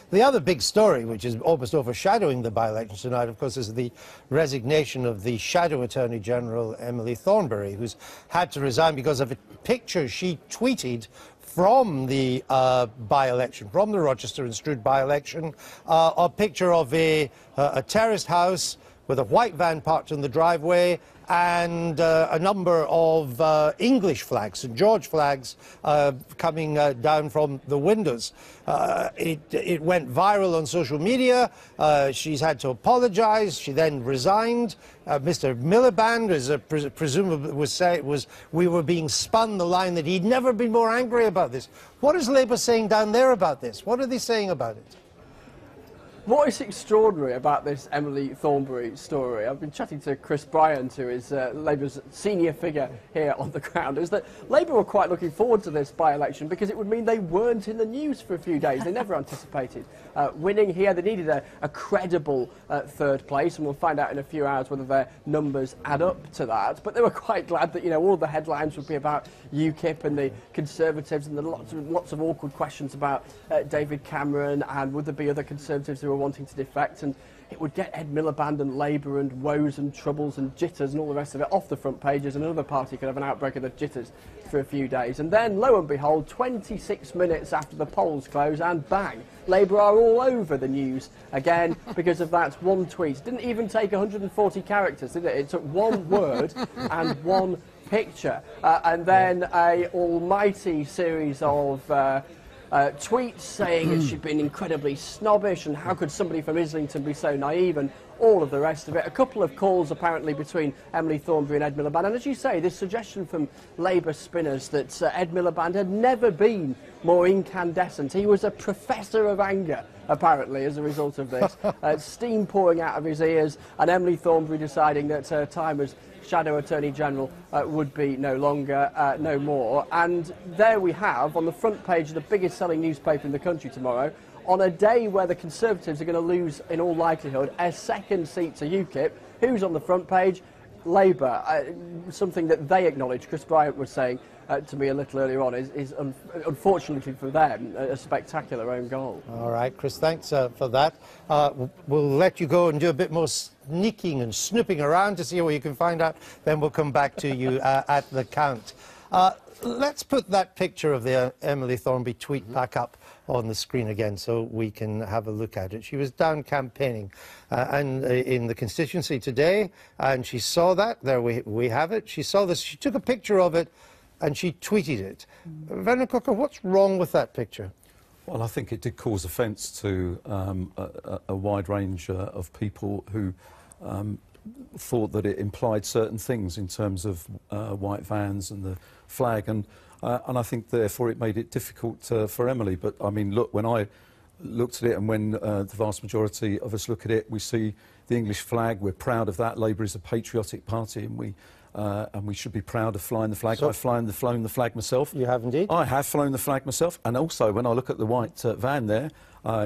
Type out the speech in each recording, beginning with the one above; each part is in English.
The other big story, which is almost overshadowing the by-election tonight, of course, is the resignation of the Shadow Attorney General, Emily Thornberry, who's had to resign because of a picture she tweeted from the by-election, from the Rochester and Stroud by-election, a picture of a terraced house with a white van parked in the driveway and a number of English flags, St. George flags, coming down from the windows. It went viral on social media. She's had to apologise. She then resigned. Mr. Miliband presumably was we were being spun the line that he'd never been more angry about this. What is Labour saying down there about this? What are they saying about it? What is extraordinary about this Emily Thornberry story, I've been chatting to Chris Bryant, who is Labour's senior figure here on the ground, is that Labour were quite looking forward to this by-election because it would mean they weren't in the news for a few days. They never anticipated winning here. They needed a credible third place, and we'll find out in a few hours whether their numbers add up to that. But they were quite glad that, you know, all the headlines would be about UKIP and the Conservatives, and there were lots of awkward questions about David Cameron and would there be other Conservatives who were wanting to defect, and it would get Ed Miliband and Labour and woes and troubles and jitters and all the rest of it off the front pages, and another party could have an outbreak of the jitters for a few days. And then, lo and behold, 26 minutes after the polls close, and bang, Labour are all over the news again because of that one tweet. It didn't even take 140 characters, did it? It took one word and one picture, and then a almighty series of tweets saying that she'd been incredibly snobbish and how could somebody from Islington be so naive and all of the rest of it. A couple of calls apparently between Emily Thornberry and Ed Miliband, and as you say, this suggestion from Labour spinners that Ed Miliband had never been more incandescent. He was a professor of anger, apparently, as a result of this. Steam pouring out of his ears, and Emily Thornberry deciding that her time as Shadow Attorney General would be no longer, no more. And there we have, on the front page of the biggest selling newspaper in the country tomorrow, on a day where the Conservatives are going to lose, in all likelihood, a second seat to UKIP, who's on the front page? Labour. Something that they acknowledge, Chris Bryant was saying to me a little earlier on, is unfortunately for them, a spectacular own goal. All right, Chris, thanks for that. We'll let you go and do a bit more sneaking and snooping around to see what you can find out. Then we'll come back to you at the count. Let's put that picture of the Emily Thornberry tweet back up on the screen again so we can have a look at it. She was down campaigning and in the constituency today, and she saw that. There we have it. She saw this. She took a picture of it and she tweeted it. Vernon Cocker, what's wrong with that picture? Well, I think it did cause offence to a wide range of people who thought that it implied certain things in terms of white vans and the flag, and I think therefore it made it difficult for Emily. But I mean, look, when I looked at it and when the vast majority of us look at it, we see the English flag. We're proud of that. Labour is a patriotic party, and we should be proud of flying the flag. So I've flown the flag myself. You have indeed? I have flown the flag myself, and also when I look at the white van there,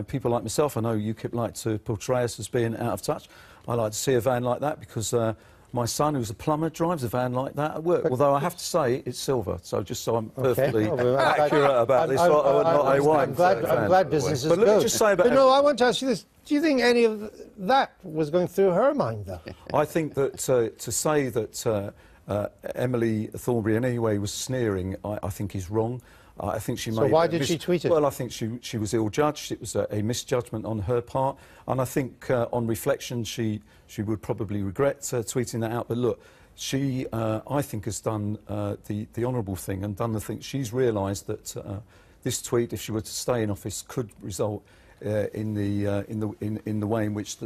people like myself, I know UKIP like to portray us as being out of touch. I like to see a van like that because my son, who's a plumber, drives a van like that at work. Although I have to say it's silver, so just so I'm perfectly accurate about this, I'm glad business is good. But let me just say about... But no, I want to ask you this. Do you think any of that was going through her mind, though? I think that to say that Emily Thornberry in any way was sneering, I think is wrong. I think she made... So why did she tweet it? Well, I think she was ill-judged. It was a misjudgment on her part. And I think, on reflection, she would probably regret tweeting that out. But look, she, I think, has done the honourable thing and done the thing. She's realised that this tweet, if she were to stay in office, could result in the way in which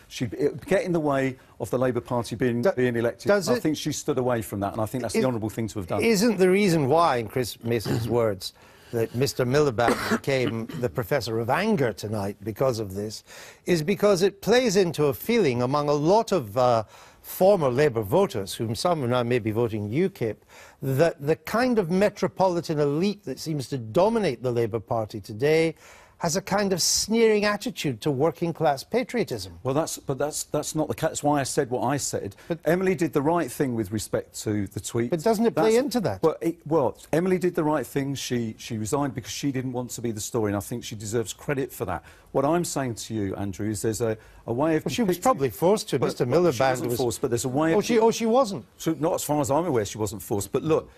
she'd get in the way of the Labour Party being elected. I think she stood away from that, and I think that's the honourable thing to have done. Isn't the reason why, in Chris Mason's words, that Mr. Miliband became the professor of anger tonight because of this, is because it plays into a feeling among a lot of former Labour voters, whom some are now maybe voting UKIP, that the kind of metropolitan elite that seems to dominate the Labour Party today has a kind of sneering attitude to working-class patriotism. Well, that's not the case. That's why I said what I said. But Emily did the right thing with respect to the tweet. But doesn't it play into that? Well, Emily did the right thing. She resigned because she didn't want to be the story, and I think she deserves credit for that. What I'm saying to you, Andrew, is there's a way of... Well, she was probably forced to. Mr. Miliband She wasn't forced, but there's a way of... Oh, she wasn't? So, not as far as I'm aware, she wasn't forced. But look,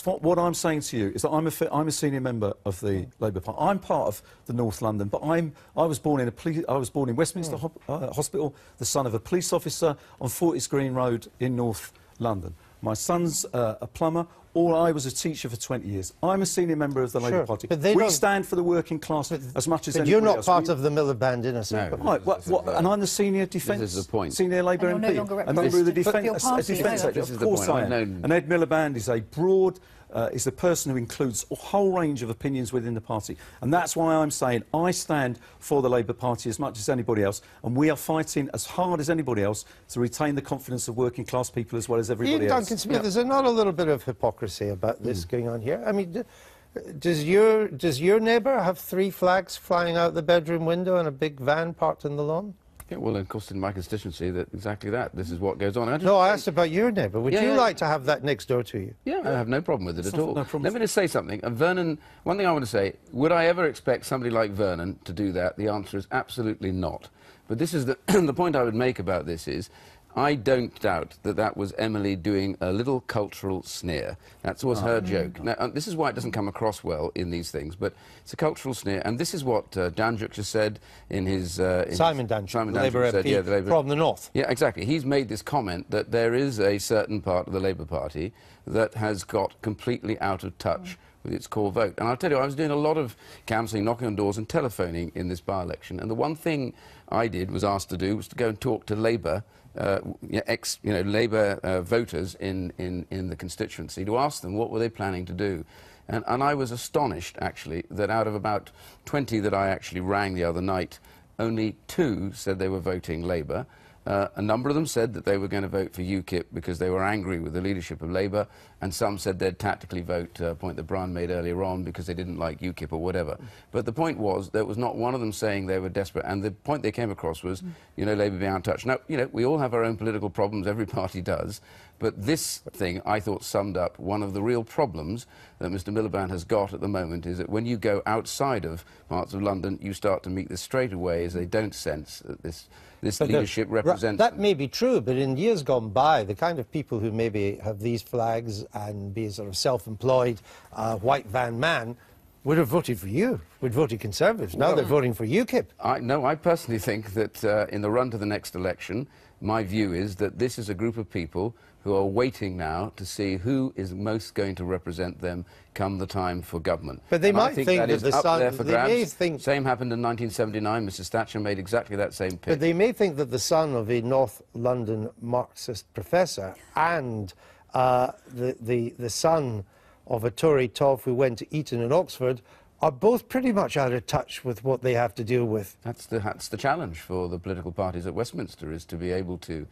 what I'm saying to you is that I'm a senior member of the Labour Party. I'm part of the North London, but I was born in Westminster Hospital, the son of a police officer on Fortis Green Road in North London. My son's a plumber. I was a teacher for 20 years. I'm a senior member of the Labour Party. But we stand for the working class as much as anybody else. But you're not part of the Miliband inner circle. No. Right, and I'm the senior defence... This is the point. Senior Labour MP. A member of the defence sector. Of course I am. And Ed Miliband is a broad... is a person who includes a whole range of opinions within the party. And that's why I'm saying I stand for the Labour Party as much as anybody else, and we are fighting as hard as anybody else to retain the confidence of working class people as well as everybody Ian else. Duncan Smith, is there not a little bit of hypocrisy about this going on here? I mean, does your neighbour have 3 flags flying out the bedroom window and a big van parked in the lawn? Yeah, well, of course, in my constituency, exactly that. This is what goes on. I asked about your neighbour. Would you like to have that next door to you? Yeah, I have no problem with it at all. No problem. Let me just say something. Vernon, one thing I want to say, would I ever expect somebody like Vernon to do that? The answer is absolutely not. But this is the point I would make about this is, I don't doubt that that was Emily doing a little cultural sneer. That was her joke. Now, this is why it doesn't come across well in these things, but it's a cultural sneer, and this is what Danjuk just said in his... Simon Danjuk, the Labour MP from the North. Yeah, exactly. He's made this comment that there is a certain part of the Labour Party that has got completely out of touch with its core vote. And I'll tell you, I was doing a lot of canvassing, knocking on doors and telephoning in this by-election, and the one thing I did, was asked to do, was to go and talk to Labour Labour voters in the constituency, to ask them what were they planning to do. And I was astonished, actually, that out of about 20 that I actually rang the other night, only 2 said they were voting Labour. A number of them said that they were going to vote for UKIP because they were angry with the leadership of Labour, and some said they'd tactically vote, a point that Brian made earlier on, because they didn't like UKIP or whatever. But the point was, there was not one of them saying they were desperate, and the point they came across was, Labour being out of touch. Now, we all have our own political problems, every party does, but this thing, I thought, summed up one of the real problems that Mr Miliband has got at the moment, is that when you go outside of parts of London, you start to meet this straight away, as they don't sense that this leadership represents... That may be true, but in years gone by, the kind of people who maybe have these flags and be a sort of self-employed white van man would have voted for you, would have voted Conservatives. Now they're voting for UKIP. I personally think that in the run to the next election, my view is that this is a group of people who are waiting now to see who is most going to represent them come the time for government. But they might think think that that is the up son... there for grabs. May think, same happened in 1979. Mrs Thatcher made exactly that same pitch. But they may think that the son of a North London Marxist professor and the son of a Tory toff who went to Eton and Oxford are both pretty much out of touch with what they have to deal with. That's the challenge for the political parties at Westminster, is to be able to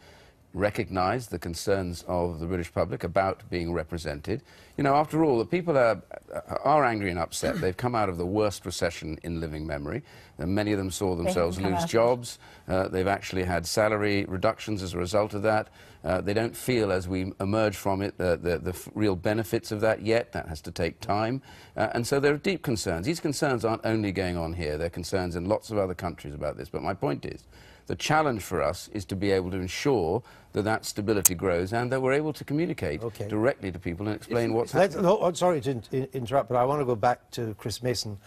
recognise the concerns of the British public about being represented. After all, the people are angry and upset. They've come out of the worst recession in living memory. Many of them saw themselves lose jobs. They've actually had salary reductions as a result of that. They don't feel, as we emerge from it, the real benefits of that yet. That has to take time. And so there are deep concerns. These concerns aren't only going on here. There are concerns in lots of other countries about this. But my point is, the challenge for us is to be able to ensure that that stability grows and that we're able to communicate directly to people and explain what's happening. Sorry to interrupt, but I want to go back to Chris Mason